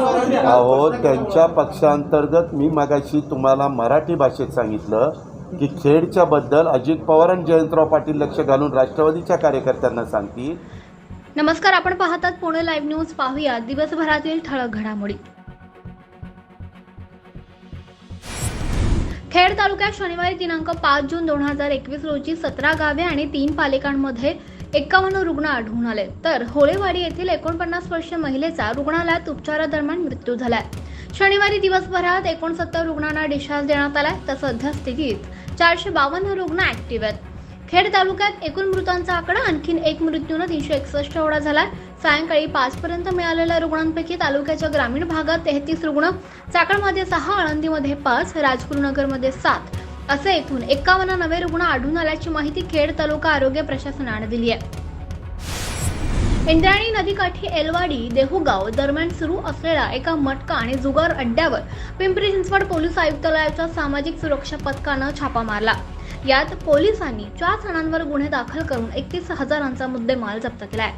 अहो, त्यांच्या पक्षांतर्गत मी मगाशी तुम्हाला मराठी भाषेत सांगितलं की खेडच्या बद्दल अजित पवार आणि जयंतराव पाटील लक्ष घालून राष्ट्रवादीच्या कार्यकर्त्यांना सांगतील. नमस्कार, आपण पाहतात पुणे लाईव्ह न्यूज. पाहूया दिवसभरातील ठळक घडामोडी. खेड तालुक्यात शनिवारी दिनांक 5 जून 2021 रोजी 17 गावे आणि 3 पालिकांमध्ये 51 रुग्ण आढळून आले, तर होळेवाडी येथील 49 वर्षीय महिलेचा रुग्णालयात उपचारादरम्यान मृत्यू झालाय. शनिवारी दिवसभरात 69 रुग्णांना डिस्चार्ज देण्यात आलाय, तर सध्या स्थितीत 452 रुग्ण ऍक्टिव्ह आहेत. खेड तालुक्यात एकूण मृतांचा आकडा आणखी एक मृत्यूने 361 एवढा झाला. सायंकाळी 5 पर्यंत मिळालेल्या रुग्णांपैकी तालुक्याच्या ग्रामीण भागात 33 रुग्ण, चाकणमध्ये 6, आळंदीमध्ये 5, राजगुरुनगरमध्ये 7 असे एकूण 51 नवे रुग्ण आढळून आल्याची माहिती खेड तालुका आरोग्य प्रशासनाने दिली आहे. इंद्रायणी नदीकाठी एलवाडी देहुगाव दरम्यान सुरू असलेल्या एका मटका आणि जुगार अड्ड्यावर पिंपरी चिंचवड पोलीस आयुक्तालयाच्या सामाजिक सुरक्षा पथकानं छापा मारला. यात पोलिसांनी 4 जणांवर गुन्हे दाखल करून 31,000चा मुद्देमाल जप्त केलाय.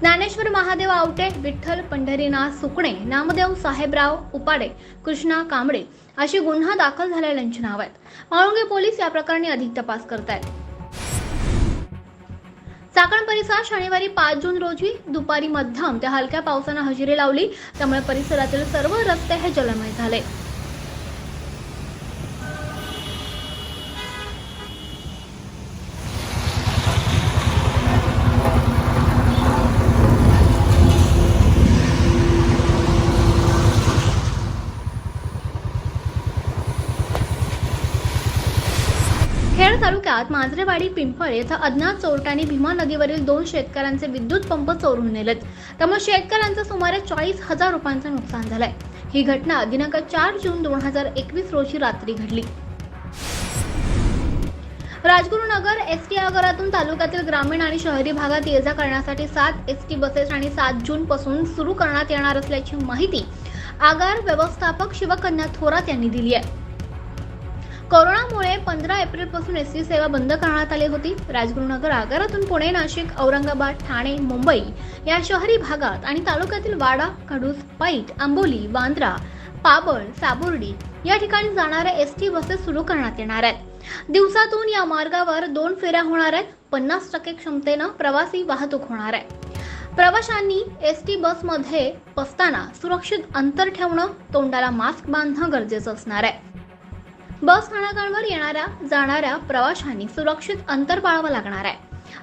ज्ञानेश्वर महादेव आवटे, विठ्ठल पंढरीनाथ सुकणे, नामदेव साहेबराव उपाडे, कृष्णा कांबळे अशी गुन्हा दाखल झालेल्यांची नाव आहेत. माळुंगे पोलीस या प्रकरणी अधिक तपास करत आहेत. चाकण परिसरात शनिवारी 5 जून रोजी दुपारी मध्यम ते हलक्या पावसानं हजेरी लावली, त्यामुळे परिसरातील सर्व रस्ते हे जलमय झाले. खेड तालुक्यात मांजरेवाडी पिंपळ येथे अज्ञात चोरट्यांनी भीमा नदीवरील 2 शेतकऱ्यांचे विद्युत पंप चोरून नेलेत, त्यामुळे शेतकऱ्यांचं सुमारे 40,000 रुपयांचं नुकसान झालंय. ही घटना दिनांक 4 जून 2021 रोजी रात्री घडली. राजगुरुनगर एसटी आगारातून तालुक्यातील ग्रामीण आणि शहरी भागात ये जा करण्यासाठी 7 एसटी बसेस आणि 7 जून पासून सुरू करण्यात येणार असल्याची माहिती आगार व्यवस्थापक शिवकन्या थोरात यांनी दिली आहे. कोरोनामुळे 15 एप्रिल पासून एसटी सेवा बंद करण्यात आली होती. राजगुरुनगर आगारातून पुणे, नाशिक, औरंगाबाद, ठाणे, मुंबई या शहरी भागात आणि तालुक्यातील वाडा, कडूस, पैठ, आंबोली, बांद्रा, पाबळ, साबुर्डी या ठिकाणी जाणाऱ्या एसटी बसेस सुरू करण्यात येणार आहेत. दिवसातून या मार्गावर 2 फेऱ्या होणार आहेत. 50% क्षमतेनं प्रवासी वाहतूक होणार आहे. प्रवाशांनी एसटी बसमध्ये बसताना सुरक्षित अंतर ठेवणं, तोंडाला मास्क बांधणं गरजेचं असणार आहे. बस स्थानकांवर येणाऱ्या जाणाऱ्या प्रवाशांनी सुरक्षित अंतर पाळावं लागणार आहे,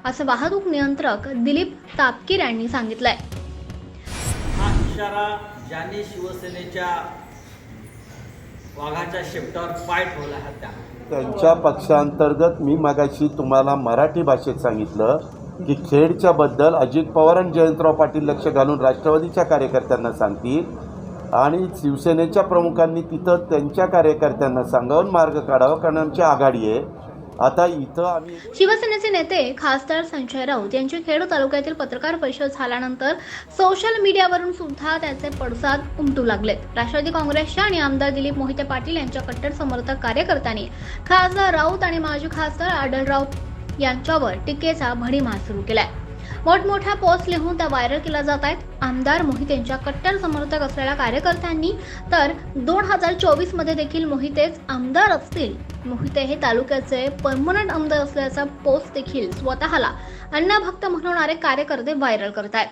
असं वाहतूक नियंत्रक दिलीप तापकीर यांनी सांगितलंय. हा इशारा ज्याने शिवसेनेच्या वाघाच्या शेपटावर पाय ठेवला होता, त्यांच्या पक्षांतर्गत मी मगाशी तुम्हाला मराठी भाषेत सांगितलं की खेडच्या बद्दल अजित पवार आणि जयंतराव पाटील लक्ष घालून राष्ट्रवादीच्या कार्यकर्त्यांना सांगतील आणि शिवसेनेच्या प्रमुखांनी तिथं त्यांच्या कार्यकर्त्यांना सांगावून मार्ग काढावा, कारण आमची आघाडी आहे. आता इथं आम्ही शिवसेनेचे नेते खासदार संजय राऊत यांची खेड तालुक्यातील पत्रकार परिषद झाल्यानंतर सोशल मीडियावरून सुद्धा त्याचे पडसाद उमटू लागलेत. राष्ट्रवादी काँग्रेसच्या आणि आमदार दिलीप मोहिते पाटील यांच्या कट्टर समर्थक कार्यकर्त्यांनी खासदार राऊत आणि माजी खासदार आढळराव यांच्यावर टीकेचा भडीमार सुरू केलाय. मोठमोठ्या पोस्ट लिहून त्या व्हायरल केल्या जात आहेत. आमदार मोहितेंच्या कट्टर समर्थक असलेल्या कार्यकर्त्यांनी तर 2024 मध्ये देखील मोहितेच आमदार असतील, मोहिते हे तालुक्याचे परमनंट आमदार असल्याचा पोस्ट देखील स्वतःला अण्णाभक्त म्हणणारे कार्यकर्ते व्हायरल करत आहेत.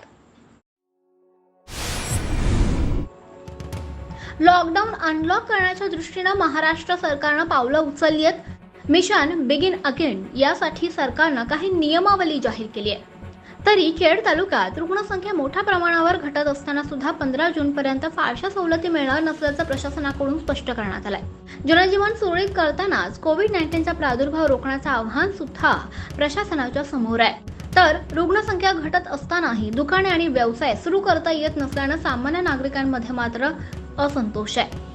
लॉकडाऊन अनलॉक करण्याच्या दृष्टीनं महाराष्ट्र सरकारनं पावलं उचलली आहेत. मिशन बिगिन अगेन यासाठी सरकारनं काही नियमावली जाहीर केली आहे. तरी खेड तालुक्यात रुग्णसंख्या मोठ्या प्रमाणावर घटत असताना सुद्धा 15 जून पर्यंत फारशा सवलती मिळणार नसल्याचं प्रशासनाकडून स्पष्ट करण्यात आलंय. जनजीवन सुरळीत करतानाच कोविड-19चा प्रादुर्भाव रोखण्याचं आव्हान सुद्धा प्रशासनाच्या समोर आहे. तर रुग्णसंख्या घटत असतानाही दुकाने आणि व्यवसाय सुरू करता येत नसल्यानं सामान्य नागरिकांमध्ये मात्र असंतोष आहे.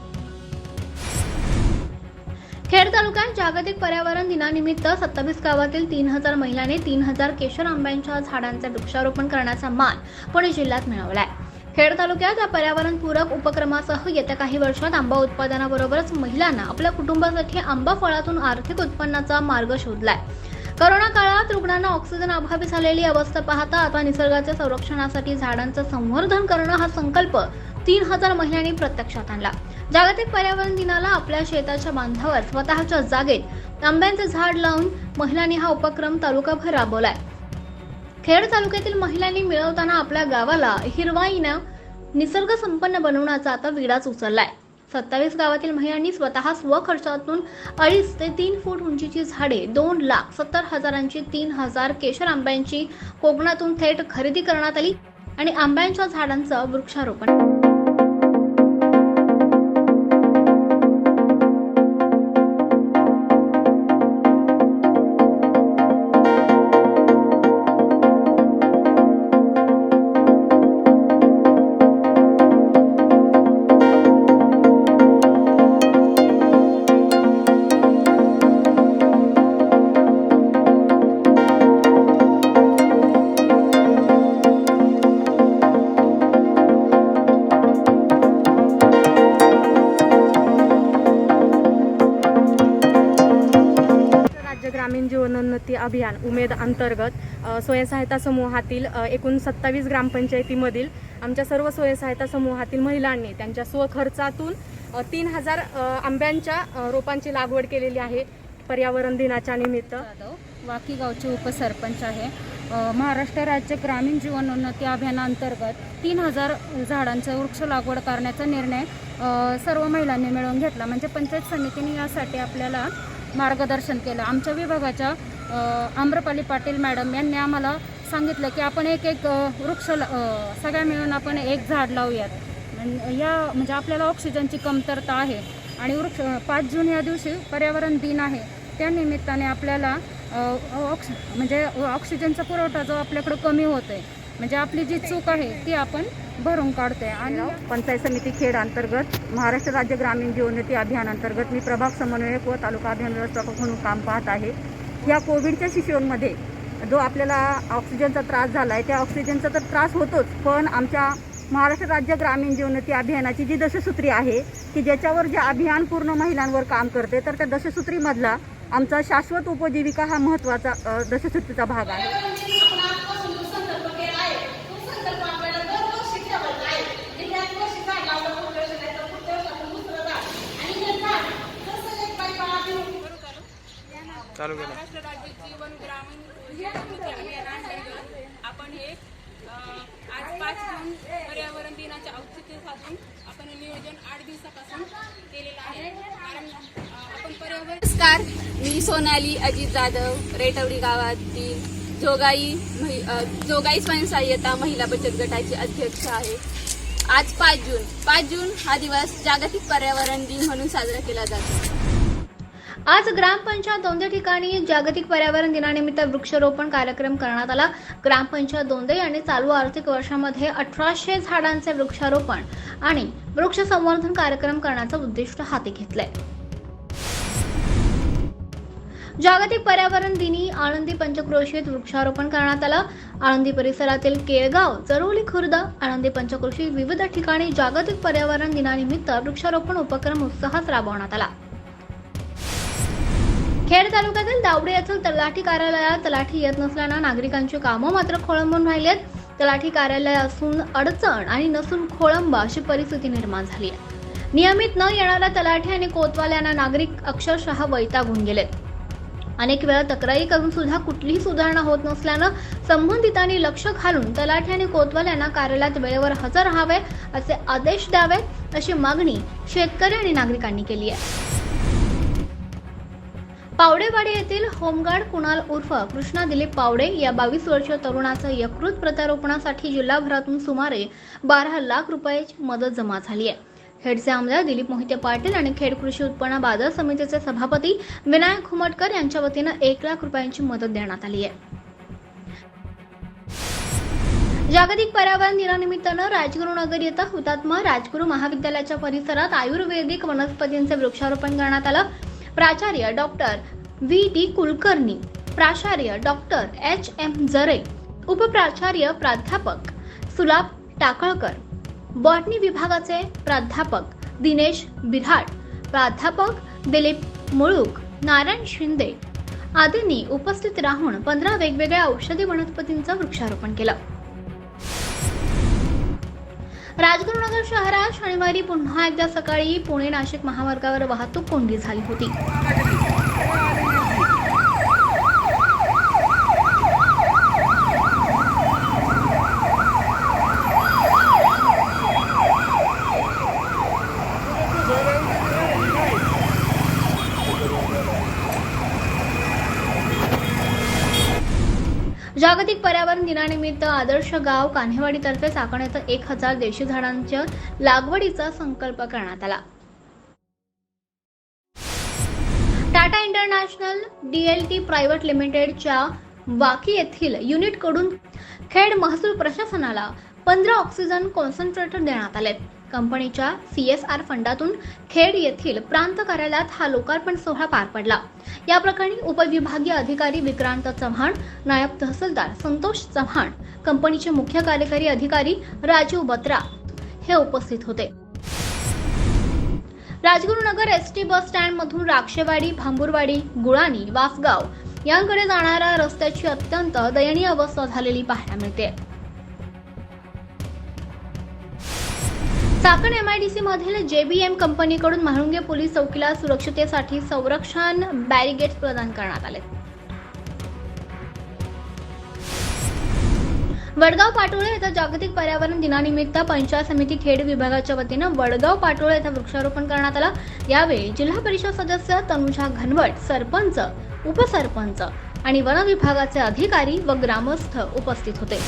खेड तालुक्यात जागतिक पर्यावरण दिनानिमित्त 27 गावातील 3,000 महिलांनी 3,000 केशर आंब्याच्या झाडांचे वृक्षारोपण करण्याचा मान पुणे जिल्ह्यात मिळवलाय. खेड तालुक्यात या पर्यावरणपूरक उपक्रमासह येत्या काही वर्षात आंबा उत्पादनाबरोबरच महिलांना आपल्या कुटुंबासाठी आंबा फळातून आर्थिक उत्पन्नाचा मार्ग शोधलाय. कोरोना काळात रुग्णांना ऑक्सिजन अभावी झालेली अवस्था पाहता आता निसर्गाच्या संरक्षणासाठी झाडांचं संवर्धन करणं हा संकल्प 3000 महिलांनी प्रत्यक्षात आणला. जागतिक पर्यावरण दिनाला आपल्या शेताच्या बांधावर स्वतःच्या जागेत आंब्याचे झाड लावून महिलांनी हा उपक्रम तालुकाभर राबवलाय. खेड तालुक्यातील महिलांनी मिळवताना आपल्या गावाला हिरवाईनं निसर्ग संपन्न बनवण्याचा आता विडाच उचललाय. 27 गावातील महिलांनी स्वतः स्वखर्चातून 2.5 ते 3 फूट उंचीची झाडे 2,70,000ची 3,000 केशर आंब्यांची कोकणातून थेट खरेदी करण्यात आली आणि आंब्यांच्या झाडांचं वृक्षारोपण. राज्य ग्रामीण जीवनोन्नती अभियान उमेद अंतर्गत स्वयंसहायता समूहातील एकूण 27 ग्रामपंचायतीमधील आमच्या सर्व स्वयंसहायता समूहातील महिलांनी त्यांच्या स्वखर्चातून 3000 आंब्यांच्या रोपांची लागवड केलेली आहे. पर्यावरण दिनाच्या निमित्त वाकी गावचे उपसरपंच आहे. महाराष्ट्र राज्य ग्रामीण जीवनोन्नती अभियानांतर्गत 3000 झाडांचं वृक्ष लागवड करण्याचा निर्णय सर्व महिलांनी मिळवून घेतला. म्हणजे पंचायत समितीने यासाठी आपल्याला मार्गदर्शन केलं. आमच्या विभागाच्या आम्रपाली पाटील मॅडम यांनी आम्हाला सांगितलं की आपण एक वृक्ष सगळ्या मिळून आपण एक झाड लावूयात. म्हणजे आपल्याला ऑक्सिजनची कमतरता आहे आणि 5 जून या दिवशी पर्यावरण दिन आहे. त्या निमित्ताने आपल्याला म्हणजे ऑक्सिजनचा पुरवठा जो आपल्याकडं कमी होतोय, म्हणजे आपली जी चूक आहे ती आपण भरून काढतोय. आणि पंचायत समिती खेड अंतर्गत महाराष्ट्र राज्य ग्रामीण जीवनोन्नती अभियान अंतर्गत मी प्रभाग समन्वयक व तालुका अभियान व्यवस्थापक म्हणून काम पाहत आहे. या कोविडच्या शिशुमध्ये जो आपल्याला ऑक्सिजनचा त्रास झाला आहे, त्या ऑक्सिजनचा तर त्रास होतोच, पण आमच्या महाराष्ट्र राज्य ग्रामीण जीवनोन्नती अभियानाची जी दशसूत्री आहे की ज्याच्यावर जे अभियान पूर्ण महिलांवर काम करते, तर त्या दशसूत्रीमधला आमचा शाश्वत उपजीविका हा महत्त्वाचा दशसूत्रीचा भाग आहे. महाराष्ट्र राज्य जीवन ग्रामीण जीवनोन्नती अभियानांतर्गत आपण हे आज 5 जून पर्यावरण दिनाच्या औचित्य साधून आपण हे नियोजन 8 दिवसापासून केलेलं आहे. कारण आपण पर्यावरण. नमस्कार, मी सोनाली अजित जाधव, रेटवडी गावातील जोगाई स्वयंसहाय्यता महिला बचत गटाची अध्यक्ष आहे. आज 5 जून हा दिवस जागतिक पर्यावरण दिन म्हणून साजरा केला जातो. आज ग्रामपंचायत दोंदे ठिकाणी जागतिक पर्यावरण दिनानिमित्त वृक्षारोपण कार्यक्रम करण्यात आला. ग्रामपंचायत दोंदे यांनी चालू आर्थिक वर्षामध्ये 1800 झाडांचे वृक्षारोपण आणि वृक्ष संवर्धन कार्यक्रम करण्याचं उद्दिष्ट हाती घेतलंय. जागतिक पर्यावरण दिनी आळंदी पंचक्रोशीत वृक्षारोपण करण्यात आलं. आळंदी परिसरातील केळगाव, जरोली खुर्द, आळंदी पंचक्रोशी विविध ठिकाणी जागतिक पर्यावरण दिनानिमित्त वृक्षारोपण उपक्रम उत्साहात राबवण्यात आला. खेड तालुक्यातील दावडे येथील तलाठी कार्यालयात तलाठी येत नसल्यानं नागरिकांची कामं मात्र खोळंबून राहिली आहेत. तलाठी कार्यालय असून अडचण आणि नसून खोळंबा अशी परिस्थिती निर्माण झाली आहे. नियमित न येणाऱ्या तलाठी आणि कोतवाल्यांना नागरिक अक्षरशः वैतागून गेलेत. अनेक वेळा तक्रारी करून सुद्धा कुठलीही सुधारणा होत नसल्यानं संबंधितांनी लक्ष घालून तलाठी आणि कोतवाल्यांना कार्यालयात वेळेवर हजर राहावे असे आदेश द्यावेत अशी मागणी शेतकरी आणि नागरिकांनी केली आहे. पावडेवाडी येथील होमगार्ड कुणाल उर्फ कृष्णा दिलीप पावडे या 22 वर्षीय तरुणाचं यकृत प्रत्यारोपणासाठी जिल्हाभरातून सुमारे 12 लाख रुपयाची मदत जमा झाली आहे. खेडचे आमदार दिलीप मोहिते पाटील आणि खेड कृषी उत्पन्न बाजार समितीचे सभापती विनायक खुमटकर यांच्या वतीनं 1 लाख रुपयांची मदत देण्यात आली आहे. जागतिक पर्यावरण दिनानिमित्तानं राजगुरुनगर येथे हुतात्मा राजगुरू महाविद्यालयाच्या परिसरात आयुर्वेदिक वनस्पतींचे वृक्षारोपण करण्यात आलं. प्राचार्य डॉक्टर V.D. कुलकर्णी, प्राचार्य डॉक्टर H.M. जरे, उपप्राचार्य प्राध्यापक सुलाभ टाकळकर, बॉटनी विभागाचे प्राध्यापक दिनेश बिराड, प्राध्यापक दिलीप मुळूक, नारायण शिंदे आदींनी उपस्थित राहून 15 वेगवेगळ्या औषधी वनस्पतींचं वृक्षारोपण केलं. राजगुरुनगर शहरात शनिवारी पुन्हा एकदा सकाळी पुणे नाशिक महामार्गावर वाहतूक कोंडी झाली होती. जागतिक पर्यावरण दिनानिमित्त आदर्श गाव कान्हेवाडीतर्फे साकण येथे 1000 देशी झाडांच्या लागवडीचा संकल्प करण्यात आला. टाटा इंटरनॅशनल DLT प्रायव्हेट लिमिटेडच्या वाकी येथील युनिटकडून खेड महसूल प्रशासनाला 15 ऑक्सिजन कॉन्सन्ट्रेटर देण्यात आले. कंपनीच्या CSR फंडातून खेड येथील प्रांत कार्यालयात हा लोकार्पण सोहळा पार पडला. या प्रकरणी उपविभागीय अधिकारी विक्रांत चव्हाण, नायब तहसीलदार संतोष चव्हाण, कंपनीचे मुख्य कार्यकारी अधिकारी राजीव बत्रा हे उपस्थित होते. राजगुरुनगर ST बस स्टँड मधून राक्षेवाडी, भांबुरवाडी, गुळाणी, वासगाव यांकडे जाणाऱ्या रस्त्याची अत्यंत दयनीय अवस्था झालेली पाहायला मिळते. साकण MIDC मधील JBM कंपनीकडून म्हाळुंगे पोलीस चौकीला सुरक्षितेसाठी संरक्षण बॅरिगेड्स प्रदान करण्यात आले. वडगाव पाटोळे येथे जागतिक पर्यावरण दिनानिमित्त पंचायत समिती खेड विभागाच्या वतीनं वडगाव पाटोळे येथे वृक्षारोपण करण्यात आलं. यावेळी जिल्हा परिषद सदस्य तनुजा घनवट, सरपंच, उपसरपंच आणि वन विभागाचे अधिकारी व ग्रामस्थ उपस्थित होते.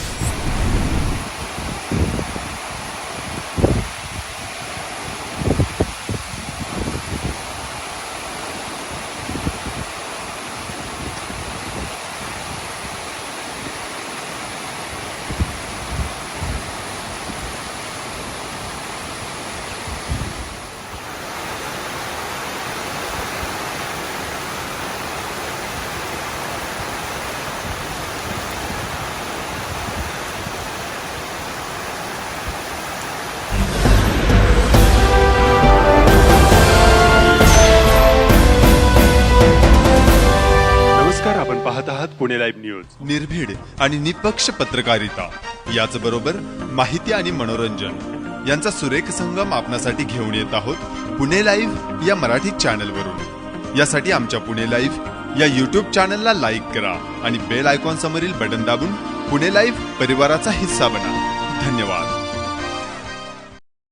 आपण पाहत आहात पुणे लाईव्ह न्यूज. निर्भीड आणि निपक्ष पत्रकारिता याचबरोबर माहिती आणि मनोरंजन यांचा सुरेख संगम आपणासाठी घेऊन येत आहोत पुणे लाईव्ह या मराठी चॅनलवरून. यासाठी आमच्या पुणे लाईव्ह या YouTube चॅनलला लाईक करा आणि बेल आयकॉन समोरील बटन दाबून पुणे लाईव्ह परिवाराचा हिस्सा बना. धन्यवाद.